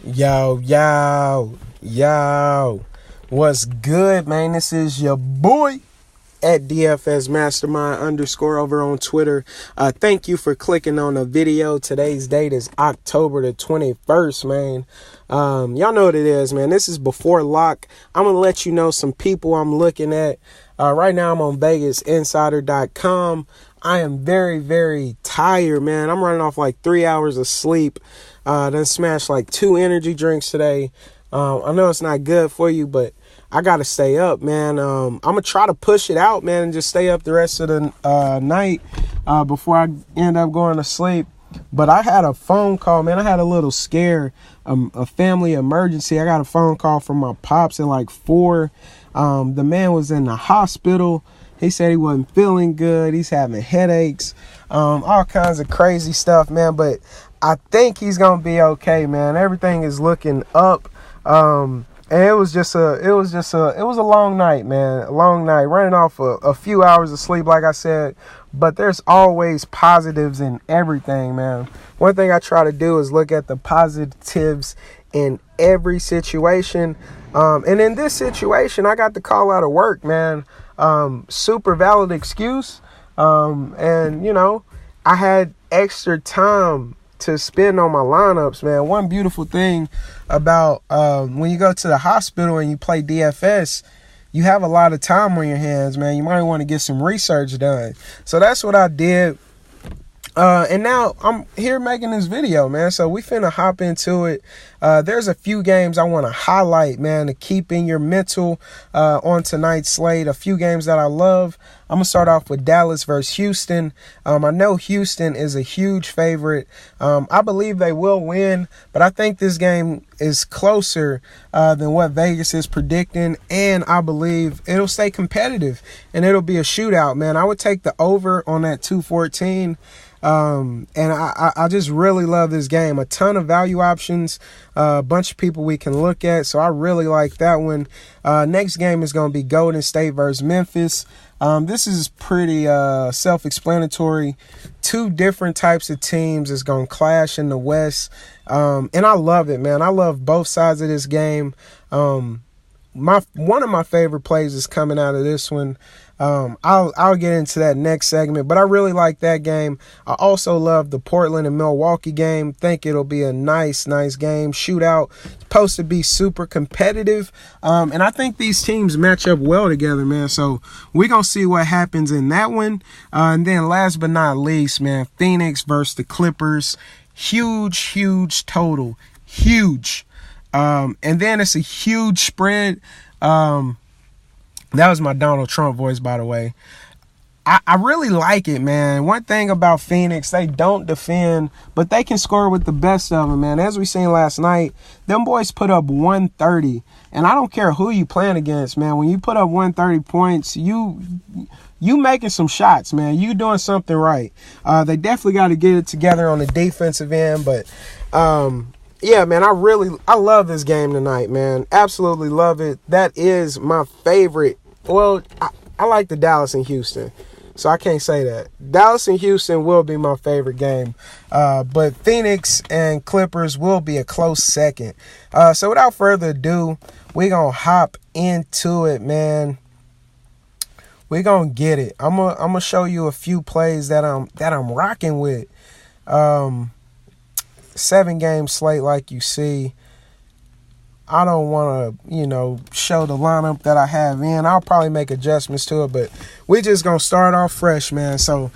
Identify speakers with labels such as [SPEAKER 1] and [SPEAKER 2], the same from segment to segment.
[SPEAKER 1] Yo. What's good, man? This is your boy at DFSMasterMind _ over on Twitter. Thank you for clicking on the video. Today's date is October the 21st, man. Y'all know what it is, man. This is before lock. I'm going to let you know some people I'm looking at. Right now I'm on VegasInsider.com. I am very, very tired, man. I'm running off like 3 hours of sleep. Then smashed like 2 energy drinks today. I know it's not good for you, but I got to stay up, man. I'm going to try to push it out, man, and just stay up the rest of the night before I end up going to sleep. But I had a phone call, man. I had a little scare, a family emergency. I got a phone call from my pops at like 4. The man was in the hospital. He said he wasn't feeling good. He's having headaches, all kinds of crazy stuff, man. But I think he's going to be okay, man. Everything is looking up. And it was a long night, man. A long night, running off a few hours of sleep, like I said. But there's always positives in everything, man. One thing I try to do is look at the positives in every situation. And in this situation, I got the call out of work, man. Super valid excuse. And, you know, I had extra time to spend on my lineups, man. One beautiful thing about when you go to the hospital and you play DFS, you have a lot of time on your hands, man. You might want to get some research done. So that's what I did. And now I'm here making this video, man. So we finna hop into it. There's a few games I want to highlight, man, to keep in your mental on tonight's slate. A few games that I love. I'm going to start off with Dallas versus Houston. I know Houston is a huge favorite. I believe they will win, but I think this game is closer than what Vegas is predicting, and I believe it'll stay competitive, and it'll be a shootout, man. I would take the over on that 214. And I just really love this game. A ton of value options, a bunch of people we can look at. So I really like that one. Next game is going to be Golden State versus Memphis. This is pretty self-explanatory. 2 different types of teams is going to clash in the West. And I love it, man. I love both sides of this game. One of my favorite plays is coming out of this one. I'll get into that next segment, but I really like that game. I also love the Portland and Milwaukee game. Think it'll be a nice game. Shootout. Supposed to be super competitive. And I think these teams match up well together, man. So we're going to see what happens in that one. And then last but not least, man, Phoenix versus the Clippers. Huge total. Huge. And then it's a huge spread. That was my Donald Trump voice, by the way. I really like it, man. One thing about Phoenix, they don't defend, but they can score with the best of them, man. As we seen last night, them boys put up 130. And I don't care who you playing against, man. When you put up 130 points, you making some shots, man. You doing something right. They definitely got to get it together on the defensive end, but yeah, man, I love this game tonight, man. Absolutely love it. That is my favorite. Well, I like the Dallas and Houston, so I can't say that. Dallas and Houston will be my favorite game, but Phoenix and Clippers will be a close second. So without further ado, we're going to hop into it, man. We're going to get it. I'm gonna show you a few plays that I'm rocking with. 7-game slate like you see. I don't want to, show the lineup that I have in. I'll probably make adjustments to it, but we're just going to start off fresh, man. So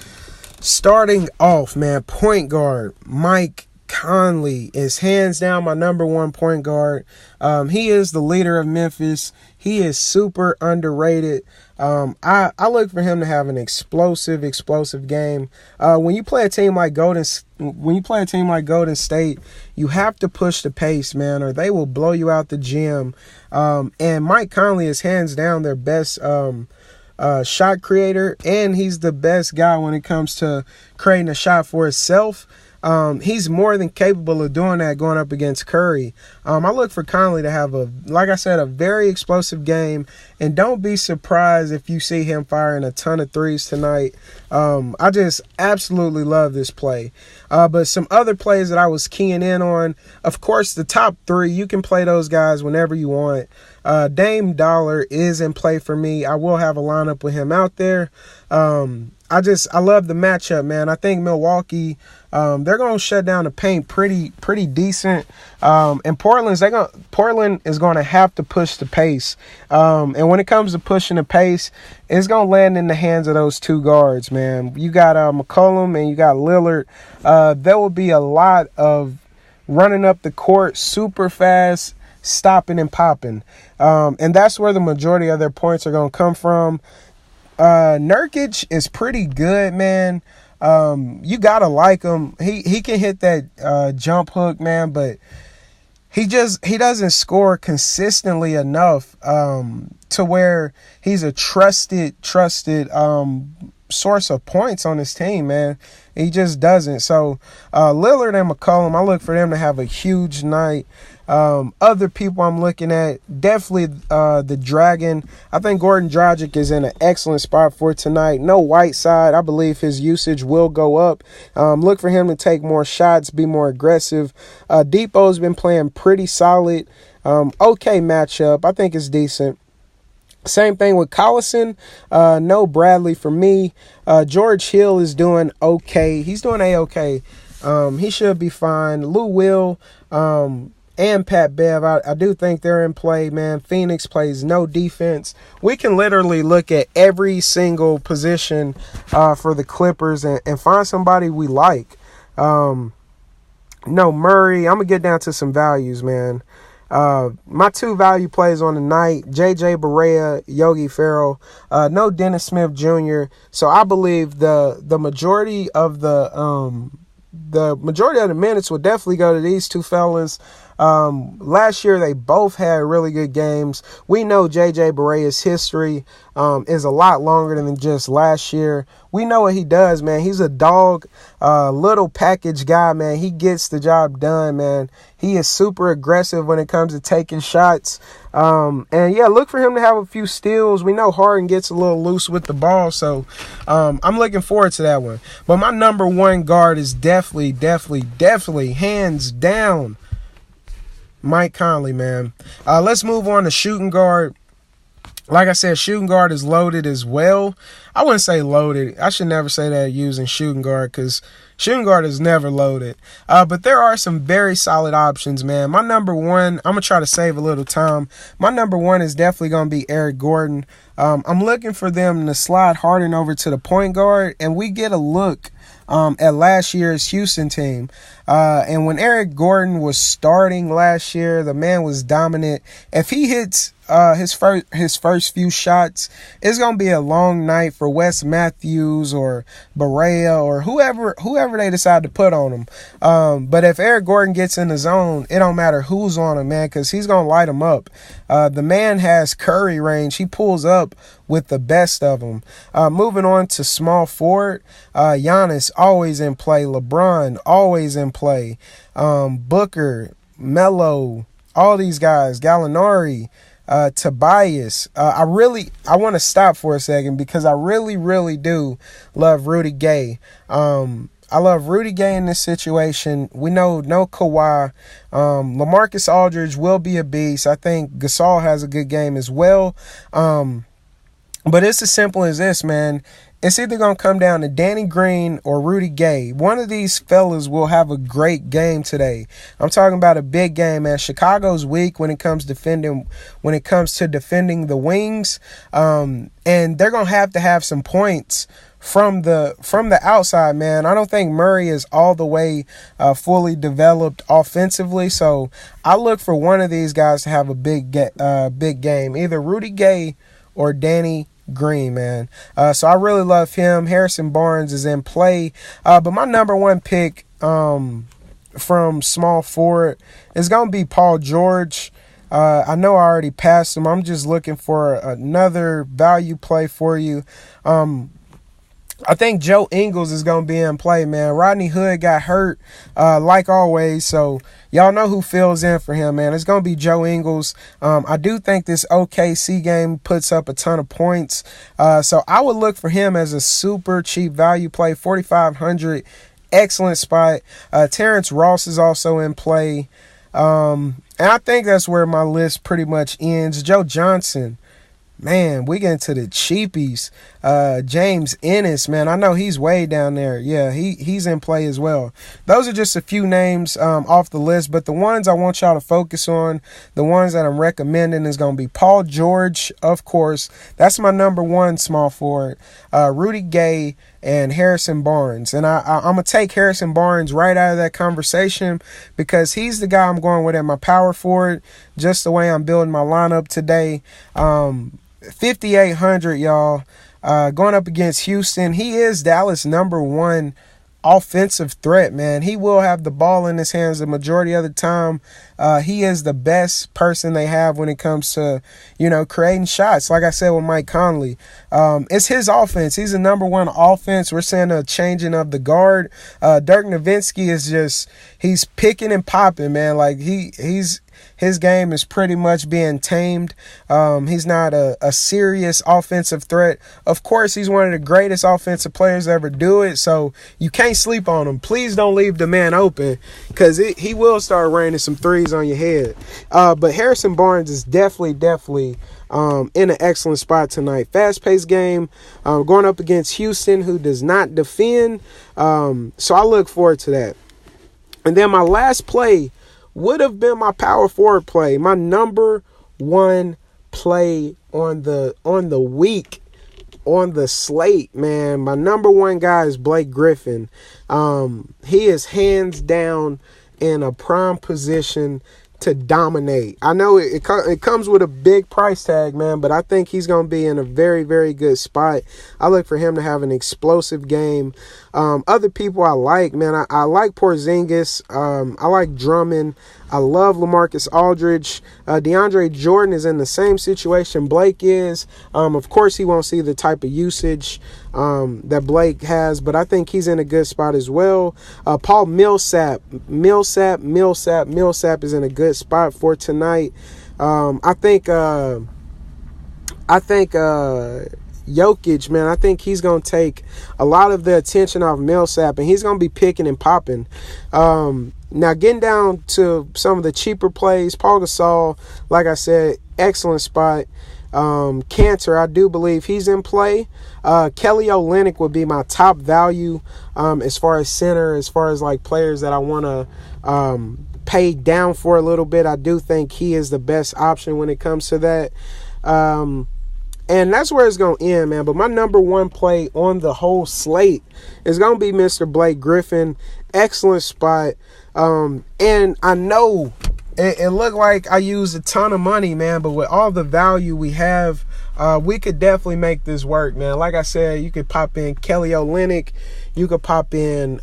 [SPEAKER 1] starting off, man, point guard Mike Conley is hands down my number 1 point guard. He is the leader of Memphis. He is super underrated. I look for him to have an explosive game. When you play a team like Golden State, you have to push the pace, man, or they will blow you out the gym. And Mike Conley is hands down their best shot creator, and he's the best guy when it comes to creating a shot for himself. He's more than capable of doing that going up against Curry. I look for Conley to have like I said, a very explosive game, and don't be surprised if you see him firing a ton of threes tonight. I just absolutely love this play. But some other plays that I was keying in on, of course, the top three, you can play those guys whenever you want. Dame Dollar is in play for me. I will have a lineup with him out there. I love the matchup, man. I think Milwaukee, they're gonna shut down the paint pretty decent. And Portland is gonna have to push the pace. And when it comes to pushing the pace, it's gonna land in the hands of those two guards, man. You got McCollum and you got Lillard. There will be a lot of running up the court super fast, stopping and popping. And that's where the majority of their points are going to come from. Nurkic is pretty good, man. You got to like him. He can hit that jump hook, man, but he doesn't score consistently enough to where he's a trusted source of points on his team, man. He just doesn't. So Lillard and McCollum, I look for them to have a huge night. Other people I'm looking at, definitely the Dragon. I think Goran Dragic is in an excellent spot for tonight. No Whiteside. I believe his usage will go up. Look for him to take more shots, be more aggressive. Depot's been playing pretty solid. Okay matchup. I think it's decent. Same thing with Collison. No Bradley for me. George Hill is doing okay. He's doing A-okay. He should be fine. Lou Will and Pat Bev, I do think they're in play, man. Phoenix plays no defense. We can literally look at every single position for the Clippers and find somebody we like. No Murray. I'm going to get down to some values, man. My two value plays on the night, JJ Barea, Yogi Ferrell, no Dennis Smith Jr. So I believe the majority of the minutes will definitely go to these two fellas. Last year they both had really good games. We know JJ Barea's history is a lot longer than just last year. We know what he does, man. He's a dog, little package guy, man. He gets the job done, man. He is super aggressive when it comes to taking shots. And yeah, look for him to have a few steals. We know Harden gets a little loose with the ball, so I'm looking forward to that one. But my number one guard is definitely, hands down, Mike Conley, man. Let's move on to shooting guard. Like I said, shooting guard is loaded as well. I wouldn't say loaded. I should never say that using shooting guard because shooting guard is never loaded. But there are some very solid options, man. My number one, I'm going to try to save a little time. My number one is definitely going to be Eric Gordon. I'm looking for them to slide Harden over to the point guard, and we get a look at last year's Houston team. And when Eric Gordon was starting last year, the man was dominant. If he hits his first few shots, it's gonna be a long night for Wes Matthews or Barea or whoever they decide to put on him. But if Eric Gordon gets in the zone, it don't matter who's on him, man, because he's gonna light him up. The man has Curry range. He pulls up with the best of them. Moving on to small forward, Giannis always in play. LeBron always in play. Booker, Melo, all these guys, Gallinari, Tobias. I want to stop for a second because I really do love Rudy Gay. I love Rudy Gay in this situation. We know no Kawhi. LaMarcus Aldridge will be a beast. I think Gasol has a good game as well. But it's as simple as this, man. It's either going to come down to Danny Green or Rudy Gay. One of these fellas will have a great game today. I'm talking about a big game, man. Chicago's weak when it comes to defending the wings. And they're going to have some points from the outside, man. I don't think Murray is all the way fully developed offensively. So I look for one of these guys to have a big game. Either Rudy Gay or Danny Green, man. So I really love him. Harrison Barnes is in play. But my number one pick from small forward is going to be Paul George. I know I already passed him. I'm just looking for another value play for you. I think Joe Ingles is going to be in play, man. Rodney Hood got hurt, like always, so y'all know who fills in for him, man. It's going to be Joe Ingles. I do think this OKC game puts up a ton of points, so I would look for him as a super cheap value play, 4,500, excellent spot. Terrence Ross is also in play, and I think that's where my list pretty much ends. Joe Johnson. Man, we get into the cheapies. James Ennis, man, I know he's way down there. Yeah, he's in play as well. Those are just a few names off the list, but the ones I want y'all to focus on, the ones that I'm recommending is going to be Paul George, of course. That's my number one small forward. Rudy Gay and Harrison Barnes. And I'm going to take Harrison Barnes right out of that conversation because he's the guy I'm going with at my power forward, just the way I'm building my lineup today. 5,800, y'all, going up against Houston. He is Dallas' number one offensive threat, man. He will have the ball in his hands the majority of the time. He is the best person they have when it comes to, creating shots. Like I said with Mike Conley, it's his offense. He's the number one offense. We're seeing a changing of the guard. Dirk Nowitzki is just, he's picking and popping, man. Like his game is pretty much being tamed. He's not a serious offensive threat. Of course, he's one of the greatest offensive players to ever do it, so you can't sleep on him. Please don't leave the man open because he will start raining some threes on your head. But Harrison Barnes is definitely in an excellent spot tonight. Fast-paced game, going up against Houston, who does not defend. So I look forward to that. And then my last play would have been my power forward play, my number one play on the week on the slate, man. My number one guy is Blake Griffin. He is hands down in a prime position to dominate. I know it comes with a big price tag, man, but I think he's going to be in a very, very good spot. I look for him to have an explosive game. Other people I like, man, I like Porzingis. I like Drummond. I love LaMarcus Aldridge. DeAndre Jordan is in the same situation Blake is. Of course, he won't see the type of usage that Blake has, but I think he's in a good spot as well. Paul Millsap is in a good spot for tonight. I think Jokic, man, I think he's going to take a lot of the attention off Millsap, and he's going to be picking and popping. Now, getting down to some of the cheaper plays, Paul Gasol, like I said, excellent spot. Cantor, I do believe he's in play. Kelly Olynyk would be my top value as far as center, as far as like players that I want to pay down for a little bit. I do think he is the best option when it comes to that. And that's where it's going to end, man. But my number one play on the whole slate is going to be Mr. Blake Griffin. Excellent spot. And I know it looked like I used a ton of money, man. But with all the value we have, we could definitely make this work, man. Like I said, you could pop in Kelly Olynyk. You could pop in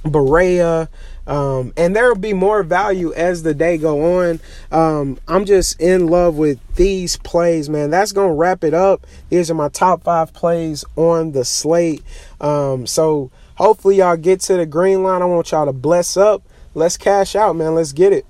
[SPEAKER 1] Barea. And there will be more value as the day go on. I'm just in love with these plays, man. That's going to wrap it up. These are my top 5 plays on the slate. So hopefully y'all get to the green line. I want y'all to bless up. Let's cash out, man. Let's get it.